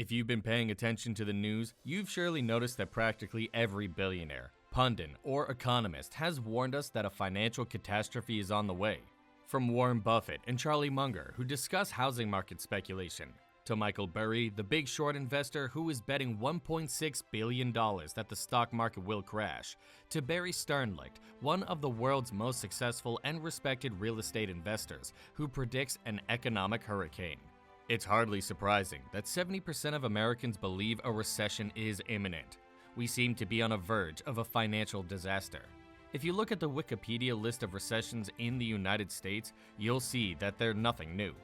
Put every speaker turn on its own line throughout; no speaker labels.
If you've been paying attention to the news, you've surely noticed that practically every billionaire, pundit, or economist has warned us that a financial catastrophe is on the way. From Warren Buffett and Charlie Munger, who discuss housing market speculation, to Michael Burry, the big short investor who is betting $1.6 billion that the stock market will crash, to Barry Sternlicht, one of the world's most successful and respected real estate investors, who predicts an economic hurricane. It's hardly surprising that 70% of Americans believe a recession is imminent. We seem to be on a verge of a financial disaster. If you look at the Wikipedia list of recessions in the United States, you'll see that they're nothing new.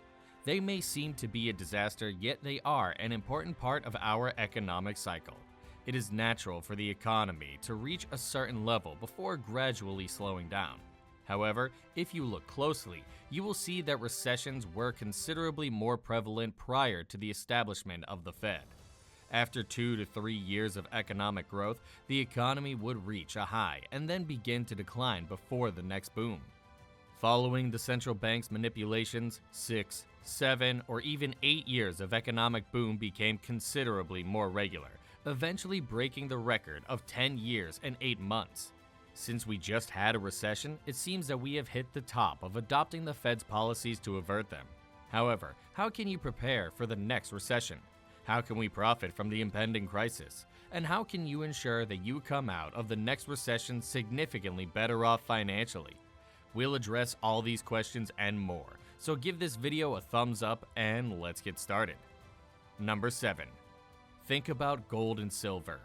They may seem to be a disaster, yet they are an important part of our economic cycle. It is natural for the economy to reach a certain level before gradually slowing down. However, if you look closely, you will see that recessions were considerably more prevalent prior to the establishment of the Fed. After 2 to 3 years of economic growth, the economy would reach a high and then begin to decline before the next boom. Following the central bank's manipulations, 6, 7, or even 8 years of economic boom became considerably more regular, eventually breaking the record of 10 years and 8 months. Since we just had a recession, it seems that we have hit the top of adopting the Fed's policies to avert them. However, how can you prepare for the next recession? How can we profit from the impending crisis? And how can you ensure that you come out of the next recession significantly better off financially? We'll address all these questions and more, so give this video a thumbs up and let's get started. Number 7. Think about gold and silver.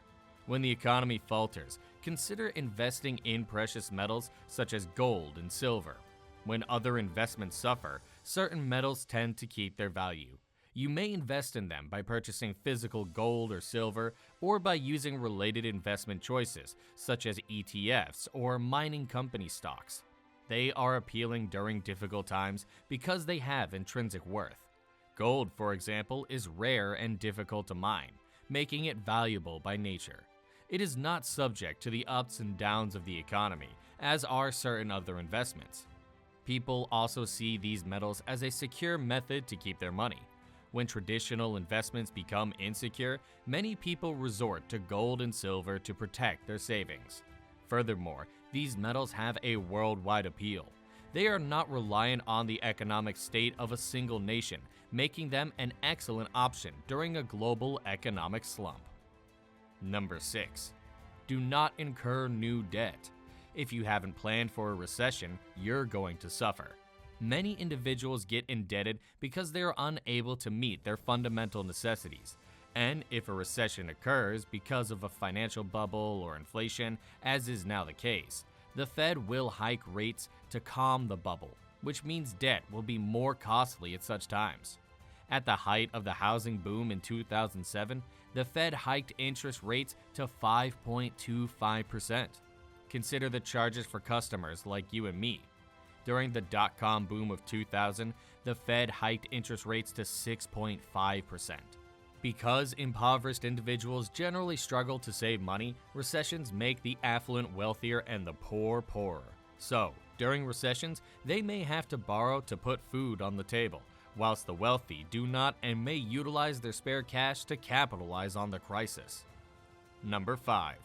When the economy falters, consider investing in precious metals such as gold and silver. When other investments suffer, certain metals tend to keep their value. You may invest in them by purchasing physical gold or silver, or by using related investment choices such as ETFs or mining company stocks. They are appealing during difficult times because they have intrinsic worth. Gold, for example, is rare and difficult to mine, making it valuable by nature. It is not subject to the ups and downs of the economy, as are certain other investments. People also see these metals as a secure method to keep their money. When traditional investments become insecure, many people resort to gold and silver to protect their savings. Furthermore, these metals have a worldwide appeal. They are not reliant on the economic state of a single nation, making them an excellent option during a global economic slump. Number 6. Do not incur new debt. If you haven't planned for a recession, you're going to suffer. Many individuals get indebted because they are unable to meet their fundamental necessities. And if a recession occurs because of a financial bubble or inflation, as is now the case, the Fed will hike rates to calm the bubble, which means debt will be more costly at such times. At the height of the housing boom in 2007, the Fed hiked interest rates to 5.25%. Consider the charges for customers like you and me. During the dot-com boom of 2000, the Fed hiked interest rates to 6.5%. Because impoverished individuals generally struggle to save money, recessions make the affluent wealthier and the poor poorer. So, during recessions, they may have to borrow to put food on the table, whilst the wealthy do not and may utilize their spare cash to capitalize on the crisis. Number 5.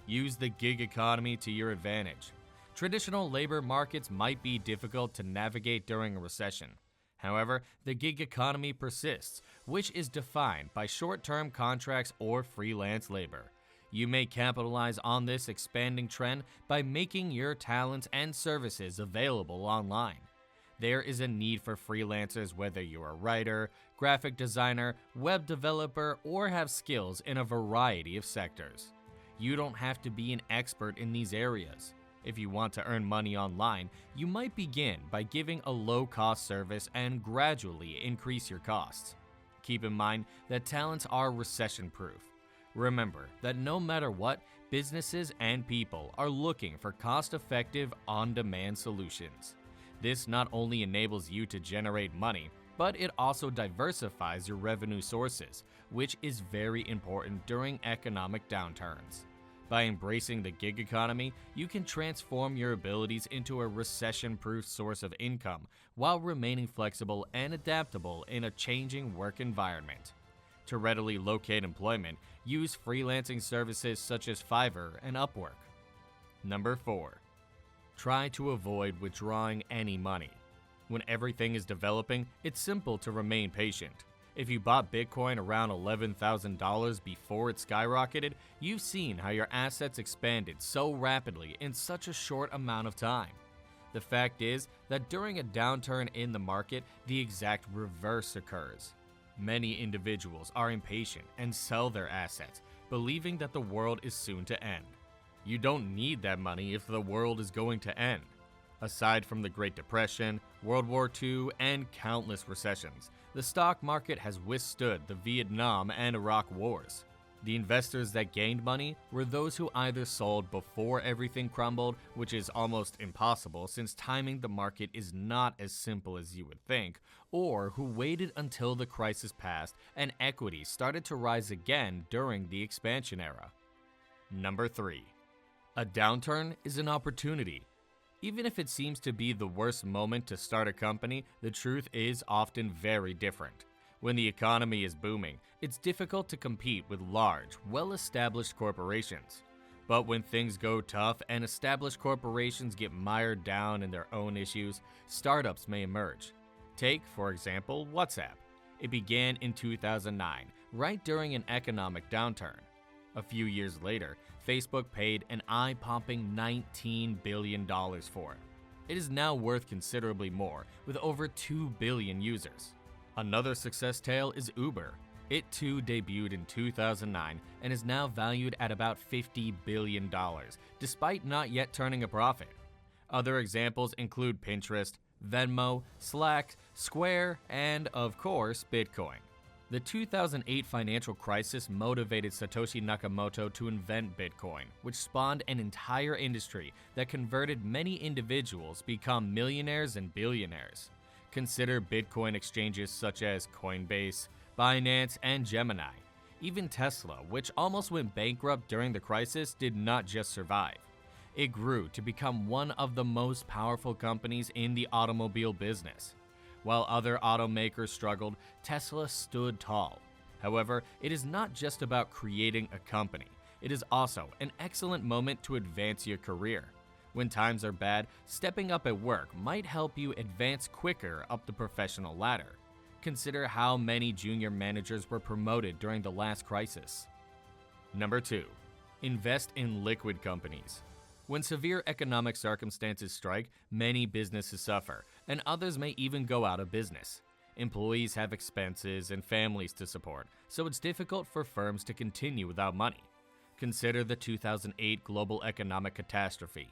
Use the gig economy to your advantage. Traditional labor markets might be difficult to navigate during a recession. However, the gig economy persists, which is defined by short-term contracts or freelance labor. You may capitalize on this expanding trend by making your talents and services available online. There is a need for freelancers whether you're a writer, graphic designer, web developer, or have skills in a variety of sectors. You don't have to be an expert in these areas. If you want to earn money online, you might begin by giving a low-cost service and gradually increase your costs. Keep in mind that talents are recession-proof. Remember that no matter what, businesses and people are looking for cost-effective, on-demand solutions. This not only enables you to generate money, but it also diversifies your revenue sources, which is very important during economic downturns. By embracing the gig economy, you can transform your abilities into a recession-proof source of income while remaining flexible and adaptable in a changing work environment. To readily locate employment, use freelancing services such as Fiverr and Upwork. Number 4. Try to avoid withdrawing any money. When everything is developing, it's simple to remain patient. If you bought Bitcoin around $11,000 before it skyrocketed, you've seen how your assets expanded so rapidly in such a short amount of time. The fact is that during a downturn in the market, the exact reverse occurs. Many individuals are impatient and sell their assets, believing that the world is soon to end. You don't need that money if the world is going to end. Aside from the Great Depression, World War II, and countless recessions, the stock market has withstood the Vietnam and Iraq wars. The investors that gained money were those who either sold before everything crumbled, which is almost impossible since timing the market is not as simple as you would think, or who waited until the crisis passed and equities started to rise again during the expansion era. Number 3. A downturn is an opportunity. Even if it seems to be the worst moment to start a company, the truth is often very different. When the economy is booming, it's difficult to compete with large, well-established corporations. But when things go tough and established corporations get mired down in their own issues, startups may emerge. Take, for example, WhatsApp. It began in 2009, right during an economic downturn. A few years later, Facebook paid an eye-popping $19 billion for it. It is now worth considerably more, with over 2 billion users. Another success tale is Uber. It too debuted in 2009 and is now valued at about $50 billion, despite not yet turning a profit. Other examples include Pinterest, Venmo, Slack, Square, and, of course, Bitcoin. The 2008 financial crisis motivated Satoshi Nakamoto to invent Bitcoin, which spawned an entire industry that converted many individuals become millionaires and billionaires. Consider Bitcoin exchanges such as Coinbase, Binance, and Gemini. Even Tesla, which almost went bankrupt during the crisis, did not just survive. It grew to become one of the most powerful companies in the automobile business. While other automakers struggled, Tesla stood tall. However, it is not just about creating a company. It is also an excellent moment to advance your career. When times are bad, stepping up at work might help you advance quicker up the professional ladder. Consider how many junior managers were promoted during the last crisis. Number 2. Invest in liquid companies. When severe economic circumstances strike, many businesses suffer, and others may even go out of business. Employees have expenses and families to support, so it's difficult for firms to continue without money. Consider the 2008 global economic catastrophe.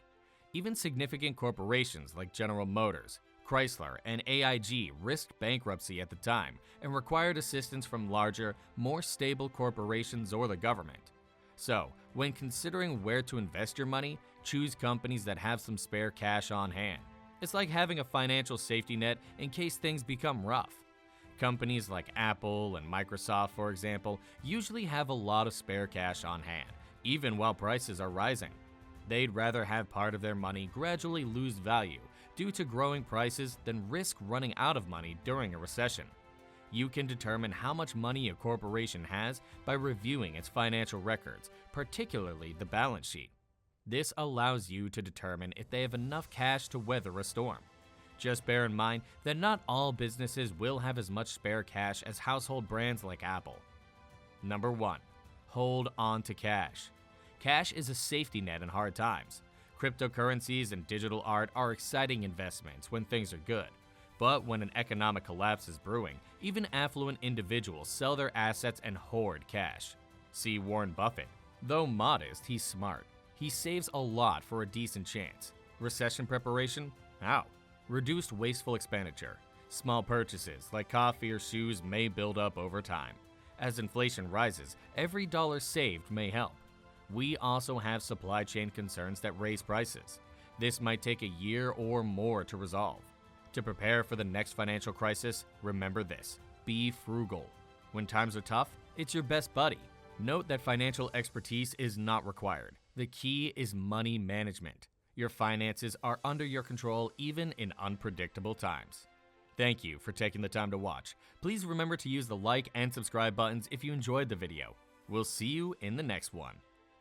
Even significant corporations like General Motors, Chrysler, and AIG risked bankruptcy at the time and required assistance from larger, more stable corporations or the government. So, when considering where to invest your money, choose companies that have some spare cash on hand. It's like having a financial safety net in case things become rough. Companies like Apple and Microsoft, for example, usually have a lot of spare cash on hand, even while prices are rising. They'd rather have part of their money gradually lose value due to growing prices than risk running out of money during a recession. You can determine how much money a corporation has by reviewing its financial records, particularly the balance sheet. This allows you to determine if they have enough cash to weather a storm. Just bear in mind that not all businesses will have as much spare cash as household brands like Apple. Number 1. Hold on to cash. Cash is a safety net in hard times. Cryptocurrencies and digital art are exciting investments when things are good. But when an economic collapse is brewing, even affluent individuals sell their assets and hoard cash. See Warren Buffett. Though modest, he's smart. He saves a lot for a decent chance. Recession preparation? How? Reduced wasteful expenditure. Small purchases like coffee or shoes may build up over time. As inflation rises, every dollar saved may help. We also have supply chain concerns that raise prices. This might take a year or more to resolve. To prepare for the next financial crisis, remember this: be frugal. When times are tough, it's your best buddy. Note that financial expertise is not required. The key is money management. Your finances are under your control even in unpredictable times. Thank you for taking the time to watch. Please remember to use the like and subscribe buttons if you enjoyed the video. We'll see you in the next one.